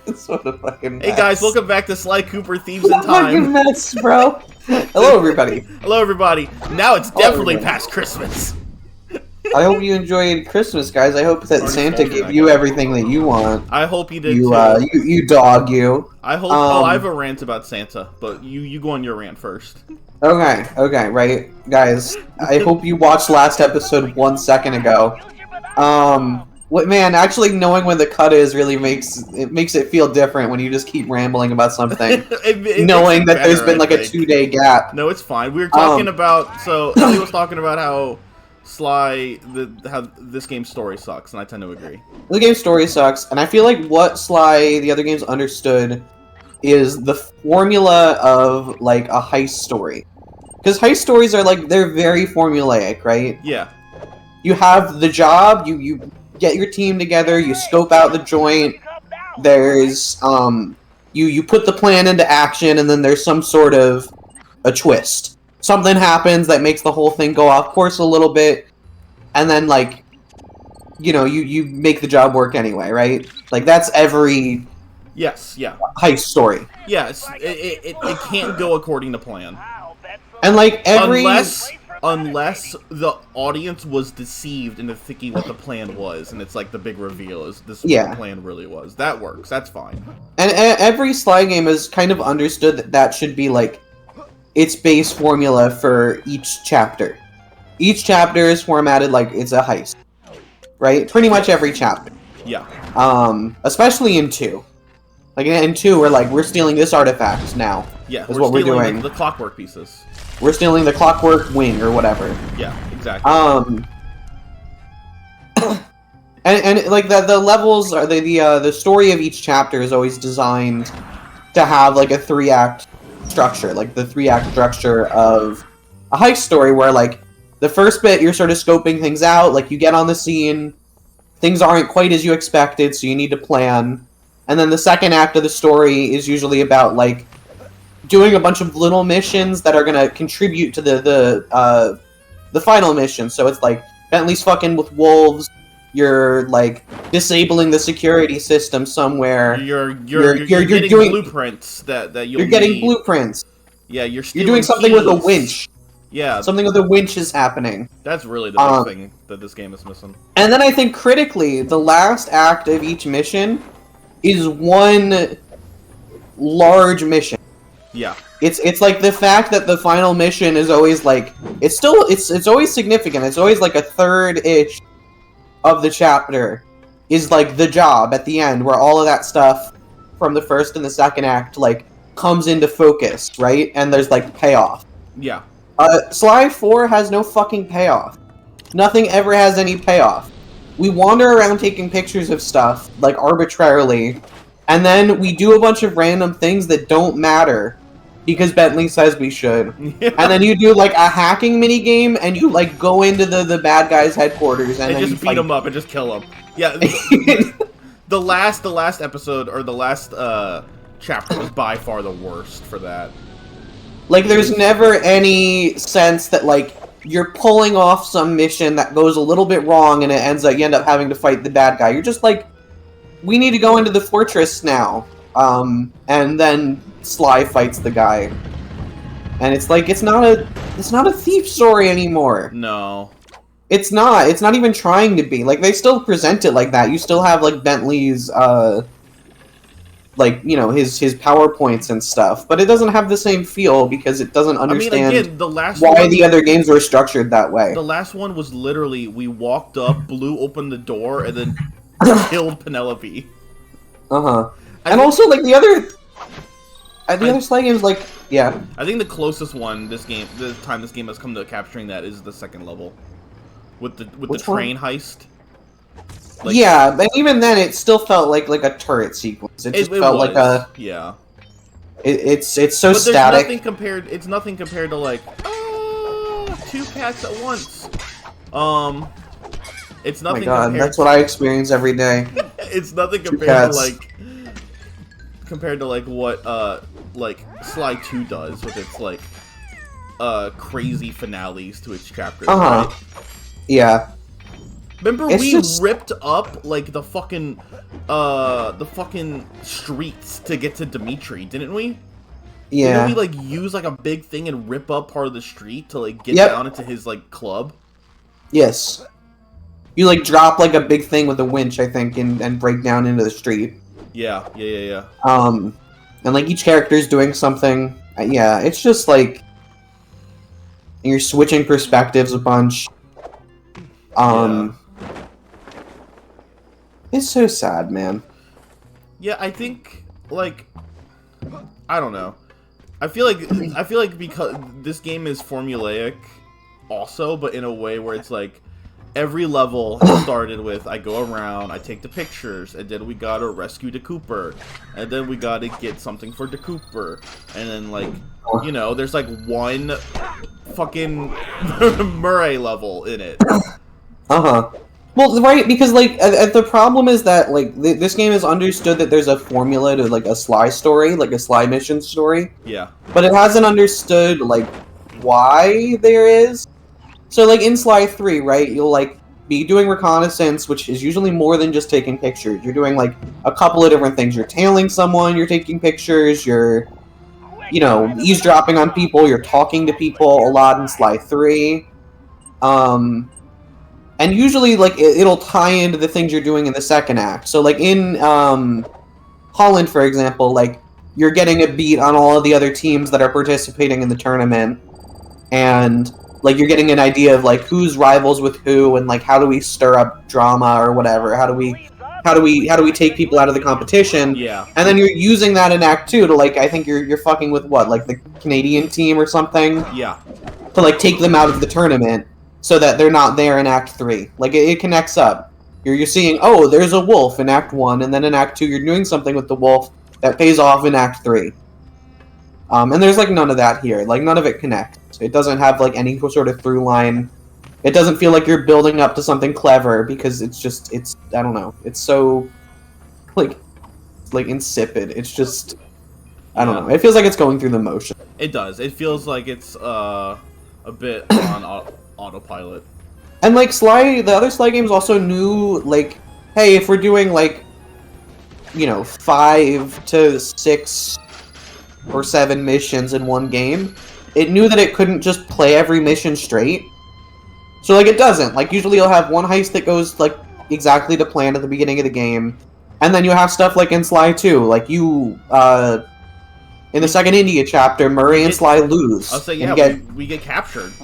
What a fucking mess. Hey guys, welcome back to Sly Cooper Thieves in What a fucking Time. mess, bro. Hello, everybody. Hello everybody. Now it's definitely past Christmas. I hope you enjoyed Christmas, guys. I hope that Santa gave you everything that you want. I hope you did You, too. you dog, you. I hope. Oh, I have a rant about Santa, but you go on your rant first. Okay, right, guys. I hope you watched last episode 1 second ago. Man, actually knowing when the cut is really makes it feel different when you just keep rambling about something, knowing that there's been like a 2-day gap. No, it's fine. We were talking about Ellie was talking about how Sly how this game's story sucks, and I tend to agree. The game's story sucks, and I feel like what Sly the other games understood is the formula of like a heist story, because heist stories are like they're very formulaic, right? Yeah. You have the job, you get your team together, you scope out the joint, there's, you put the plan into action, and then there's some sort of a twist. Something happens that makes the whole thing go off course a little bit, and then, like, you know, you make the job work anyway, right? Like, that's every... Yes, yeah. Heist story. Yes, it can't go according to plan. And, like, every... Unless the audience was deceived into thinking what the plan was, and it's like the big reveal is this is what the plan really was. That works. That's fine. And every Sly game has kind of understood that that should be like its base formula for each chapter. Each chapter is formatted like it's a heist, right? Pretty much every chapter. Yeah. Especially in 2. Like in 2, we're stealing this artifact now. Yeah. Is what we're doing. The clockwork pieces. We're stealing the clockwork wing or whatever. Yeah, exactly. And like the levels are the story of each chapter is always designed to have like a 3-act structure, like the 3-act structure of a heist story, where like the first bit you're sort of scoping things out, like you get on the scene, things aren't quite as you expected, so you need to plan, and then the second act of the story is usually about like doing a bunch of little missions that are gonna contribute to the final mission. So it's like Bentley's fucking with wolves. You're like disabling the security system somewhere. You're getting doing blueprints that you'll You're getting need. blueprints. Yeah, you're doing something keys. with a winch. Yeah, something with a winch is happening. That's really the big thing that this game is missing. And then I think critically, the last act of each mission is one large mission. Yeah. It's like the fact that the final mission is always like it's always significant. It's always like a third-ish of the chapter is like the job at the end, where all of that stuff from the first and the second act like comes into focus, right? And there's like payoff. Yeah. Sly 4 has no fucking payoff. Nothing ever has any payoff. We wander around taking pictures of stuff like arbitrarily, and then we do a bunch of random things that don't matter because Bentley says we should. Yeah. And then you do like a hacking mini game, and you like go into the bad guy's headquarters and then just beat them up and just kill them. Yeah. the last episode or the last chapter was by far the worst for that. Like there's never any sense that like you're pulling off some mission that goes a little bit wrong and you end up having to fight the bad guy. You're just like, we need to go into the fortress now. And then Sly fights the guy. And it's like, it's not a thief story anymore. No. It's not even trying to be. Like, they still present it like that. You still have, like, Bentley's, like, you know, his PowerPoints and stuff. But it doesn't have the same feel because it doesn't understand again, the other games were structured that way. The last one was literally, we walked up, blew open the door, and then killed Penelope. Uh-huh. And also, like, the other Sly games, like, yeah. I think the closest one the time this game has come to capturing that is the second level. With the train heist. Like, yeah, but even then, it still felt like a turret sequence. It just felt like a... Yeah. It's so but static. It's nothing compared to, like, 2 cats at once. It's nothing. Oh my god, that's what I experience every day. It's nothing compared to like what like Sly 2 does with its like crazy finales to its chapters. Right? Yeah. Remember it's we just... ripped up like the fucking streets to get to Dimitri, didn't we? Yeah. Didn't we like use like a big thing and rip up part of the street to like get Yep. down into his like club? Yes. You like drop like a big thing with a winch, I think, and break down into the street. Yeah. And like each character is doing something. Yeah, it's just like you're switching perspectives a bunch. It's so sad, man. Yeah, I think like I don't know. I feel like because this game is formulaic also, but in a way where it's like every level started with I go around, I take the pictures, and then we gotta rescue the Cooper, and then we gotta get something for the Cooper, and then like, you know, there's like one fucking Murray level in it. Well, right, because like the problem is that like this game has understood that there's a formula to like a Sly story, like a Sly mission story. Yeah. But it hasn't understood like why there is. So like in Sly 3, right, you'll like be doing reconnaissance, which is usually more than just taking pictures. You're doing like a couple of different things. You're tailing someone, you're taking pictures, you're, you know, eavesdropping on people, you're talking to people a lot in Sly 3. And usually like it'll tie into the things you're doing in the second act. So like in Holland, for example, like you're getting a beat on all of the other teams that are participating in the tournament, and like you're getting an idea of like who's rivals with who, and like how do we stir up drama or whatever. How do we take people out of the competition? Yeah. And then you're using that in Act 2 to like I think you're fucking with what, like the Canadian team or something? Yeah. To like take them out of the tournament so that they're not there in Act 3. Like it connects up. You're seeing, oh, there's a wolf in Act 1, and then in Act 2 you're doing something with the wolf that pays off in Act 3. And there's like none of that here. Like none of it connects. It doesn't have like any sort of through line. It doesn't feel like you're building up to something clever because it's I don't know. It's so like insipid. It's just I don't know. It feels like it's going through the motion. It does. It feels like it's a bit on autopilot. And like Sly, the other Sly games also knew like, hey, if we're doing like, you know, 5 to 6 or 7 missions in one game, it knew that it couldn't just play every mission straight. So like it doesn't. Like usually you'll have one heist that goes like exactly to plan at the beginning of the game, and then you have stuff like in Sly 2, like you in the second India chapter, Murray and Sly lose. I'll say yeah, we get captured.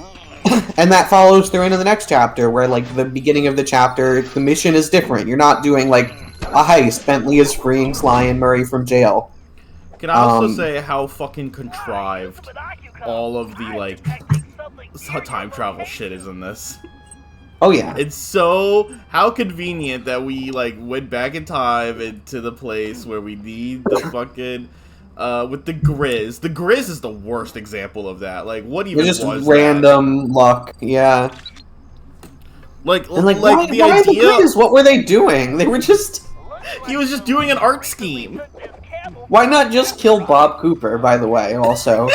And that follows through into the next chapter, where, like, the beginning of the chapter, the mission is different. You're not doing, like, a heist. Bentley is freeing Sly and Murray from jail. Can I also say how fucking contrived all of the, like, time travel shit is in this? Oh, yeah. It's so... How convenient that we, like, went back in time into the place where we need the fucking... with the Grizz. The Grizz is the worst example of that. Like, what even was just random luck, yeah. Like, and like why the Grizz? What were they doing? They were just... He was just doing an art scheme. Why not just kill Bob Cooper, by the way, also?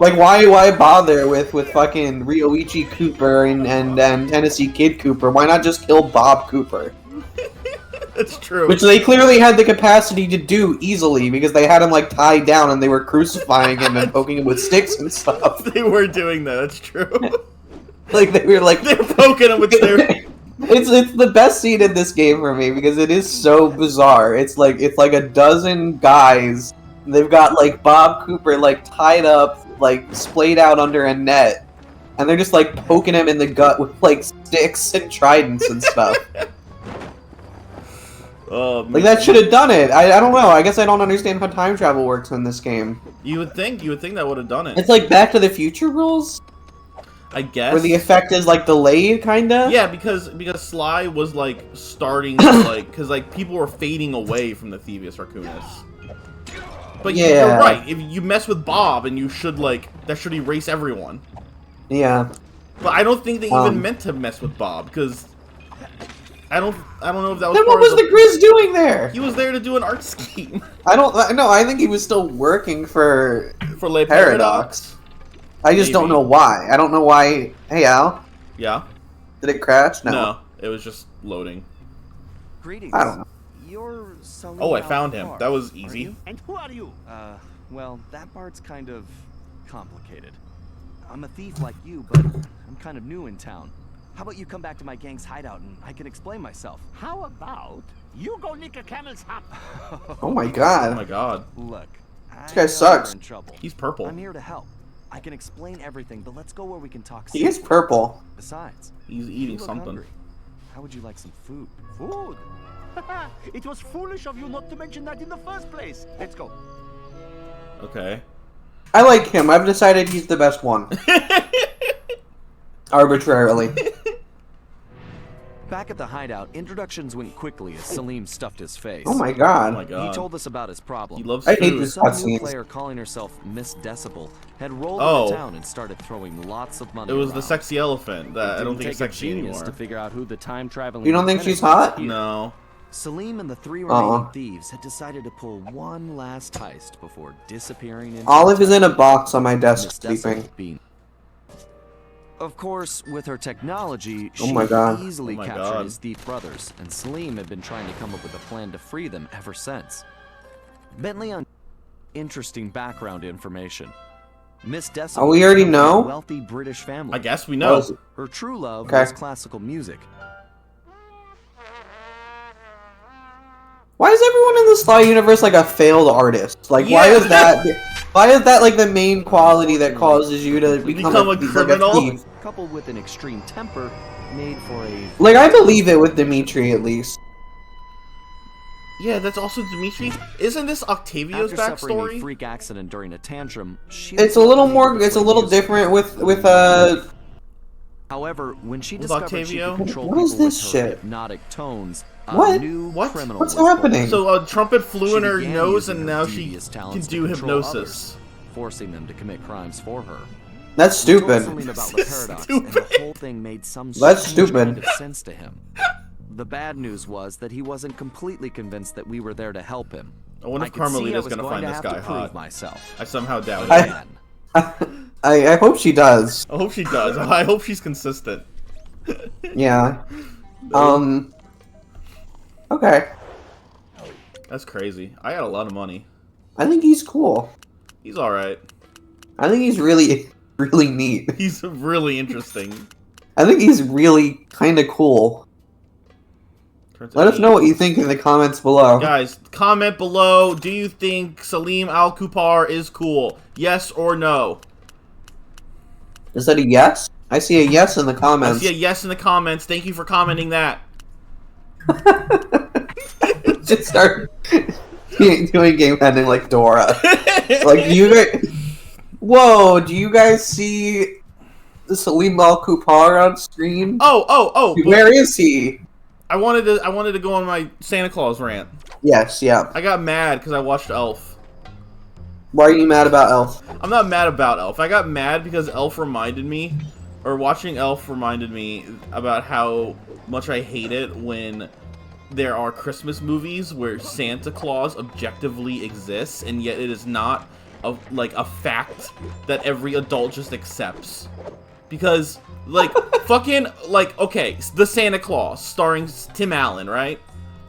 Like, why bother with fucking Ryoichi Cooper and Tennessee Kid Cooper? Why not just kill Bob Cooper? That's true. Which they clearly had the capacity to do easily, because they had him, like, tied down and they were crucifying him and poking him with sticks and stuff. They were doing that, that's true. Like, they were, like... They're poking him with their... It's the best scene in this game for me, because it is so bizarre. It's like a dozen guys. They've got, like, Bob Cooper, like, tied up, like, splayed out under a net. And they're just, like, poking him in the gut with, like, sticks and tridents and stuff. Like, that should have done it. I don't know. I guess I don't understand how time travel works in this game. You would think that would have done it. It's like Back to the Future rules? I guess. Where the effect is, like, delayed, kinda? Yeah, because Sly was, like, starting to, like... Because, like, people were fading away from the Thieves Raccoonus. But yeah, you're right. If you mess with Bob, and you should, like... That should erase everyone. Yeah. But I don't think they even meant to mess with Bob, because... I don't know if that was. Then what was the Grizz doing there? He was there to do an art scheme. I think he was still working for Le Paradox. I just don't know why. I don't know why. Hey, Al. Yeah. Did it crash? No. No. It was just loading. Greetings. I don't know. You're Salim Oh, I found him. Al-Kafar, That was aren't easy. you? And who are you? Well, that part's kind of complicated. I'm a thief like you, but I'm kind of new in town. How about you come back to my gang's hideout and I can explain myself? How about you go nick a camel's hump? Oh my Oh god. my god. Look, This guy I know sucks. you're in trouble. He's purple. I'm here to help. I can explain everything, but let's go where we can talk. He is safely. purple. Besides, He's you eating look something. hungry. How would you like some food? Food? It was foolish of you not to mention that in the first place. Let's go. Okay. I like him. I've decided he's the best one. Arbitrarily. Back at the hideout, introductions went quickly as Salim stuffed his face. Oh my Oh god. my god. He told us about his problem. He loves I hate food. this Some new cutscenes. player calling herself Miss Decibel had rolled Oh. into town and started throwing lots of money It was the around. sexy elephant. That I don't Didn't think it's take a sexy genius anymore. to figure out who the time traveling. You don't think lieutenant she's hot? was here. No. Salim and the three remaining Uh-uh. thieves had decided to pull one last heist before disappearing into Olive is in a box on my desk Miss sleeping. Decibel being. Of course, with her technology, Oh she my God. easily Oh my captured God. his thief brothers, and Salim had been trying to come up with a plan to free them ever since. Bentley on interesting background information. Miss Decibel Oh, we already comes from know? a wealthy British family. I guess we know. Her true love Okay. was classical music. Why is everyone in the Sly universe like a failed artist? Like, why Yeah. is that? Why is that like the main quality that causes you to become a criminal? thief? Coupled with an extreme temper, made for a Like, I believe it with Dimitri at least. Yeah, that's also Dimitri. Isn't this Octavio's After suffering a backstory? freak accident during a tantrum, she It's a was little unable more. to It's a play little music. different with However, when she With discovered Octavio? she could control What is people this with her shit? hypnotic tones, a What? new What? criminal What's was born. happening? So a trumpet flew She in her began nose, using and her now she devious can talents do to control hypnosis. others, forcing them to commit crimes for her. That's We told stupid. Salim about the That's paradox, and stupid. the whole thing made some That's strange stupid. kind of sense to him. The bad news was that he wasn't completely convinced that we were there to help him. I wonder if could see I Carmelita's was gonna going find to this have guy to prove hot. myself. I somehow doubt it. Again. I hope she does. I hope she does. I hope she's consistent. Yeah. Okay. That's crazy. I got a lot of money. I think he's cool. He's alright. I think he's really, really neat. He's really interesting. I think he's really kind of cool. Turns Let out us know what you think in the comments below. Guys, comment below. Do you think Salim Al-Kupar is cool? Yes or no? Is that a yes? I see a yes in the I comments. see a yes in the comments. Thank you for commenting that. Just start doing game ending like Dora. Like, do you guys... Whoa, do you guys see the Salim Al-Kupar on screen? Oh! Where is he? I wanted to go on my Santa Claus rant. Yes, yeah. I got mad because I watched Elf. Why are you mad about Elf? I'm not mad about Elf. I got mad because Elf reminded me, or watching Elf reminded me about how much I hate it when there are Christmas movies where Santa Claus objectively exists, and yet it is not a fact that every adult just accepts. Because, like, fucking, like, okay, the Santa Claus, starring Tim Allen, right?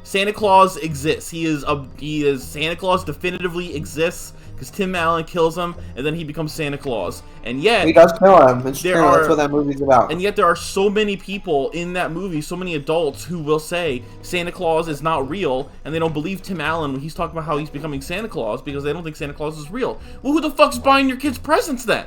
Santa Claus exists. Santa Claus definitively exists, because Tim Allen kills him, and then he becomes Santa Claus. And yet... He does kill him. It's true. There That's are- what that movie's about. And yet there are so many people in that movie, so many adults who will say Santa Claus is not real, and they don't believe Tim Allen when he's talking about how he's becoming Santa Claus because they don't think Santa Claus is real. Well, who the fuck's buying your kids presents then?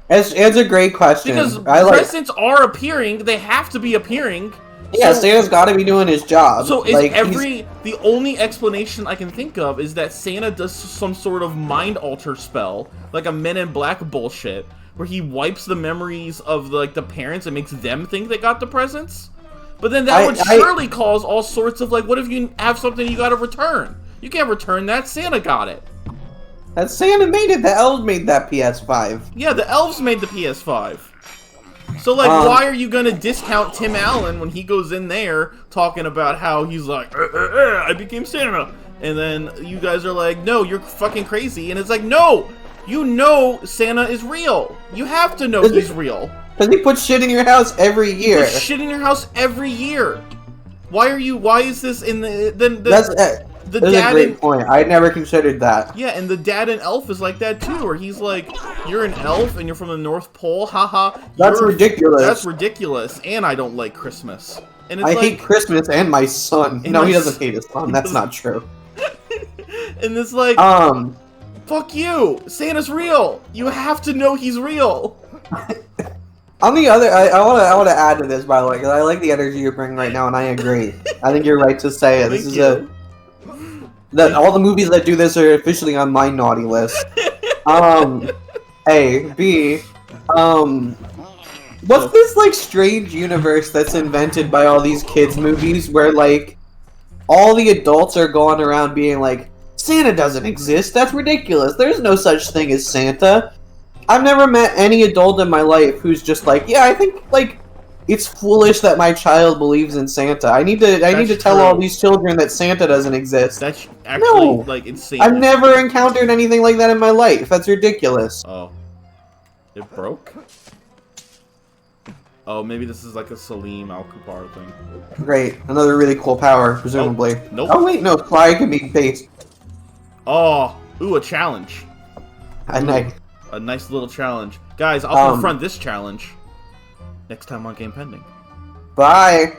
It's a great question. Because I like. presents are appearing, they have to be appearing. Yeah, So- Santa's got to be doing his job. So is like, he's- the only explanation I can think of is that Santa does some sort of mind alter spell, like a Men in Black bullshit, where he wipes the memories of the parents and makes them think they got the presents. But then that would surely cause all sorts of what if you have something you gotta return? You can't return that, Santa got it. That Santa made it. The elves made that PS5. Yeah, the elves made the PS5. So, why are you gonna discount Tim Allen when he goes in there talking about how he's like, I became Santa, and then you guys are like, no, you're fucking crazy, and it's like, no, you know Santa is real. You have to know he's real. Because he puts shit in your house every year. Put shit in your house every year. Why is this in the That's the a dad great and, point. I never considered that. yeah, and the dad and elf is like that too, where he's like, you're an elf and you're from the North Pole, haha. That's ridiculous. That's ridiculous, and I don't like Christmas. And it's I like, hate Christmas and my son. And No, my he doesn't s- hate his son. he That's doesn't- not true. and it's like, fuck you, Santa's real. You have to know he's real. On the other, I want to add to this, by the way, because I like the energy you're bringing right now, and I agree. I think you're right to say it. This Thank is you. that all the movies that do this are officially on my naughty list. A, B, what's this like strange universe that's invented by all these kids movies where like all the adults are going around being like, Santa doesn't exist. That's ridiculous. There's no such thing as Santa. I've never met any adult in my life who's just like, yeah, I think like it's foolish that my child believes in Santa. I need to tell all these children that Santa doesn't exist. That's actually No. like insane. I've never encountered anything like that in my life. That's ridiculous. Oh, it broke. Oh, maybe this is like a Salim Al-Kupar thing. Great. Another really cool power, presumably. nope. Oh wait, no, fly can be based. Oh, ooh, a challenge. A A nice little challenge. Guys, I'll confront this challenge next time on Game Pending. Bye.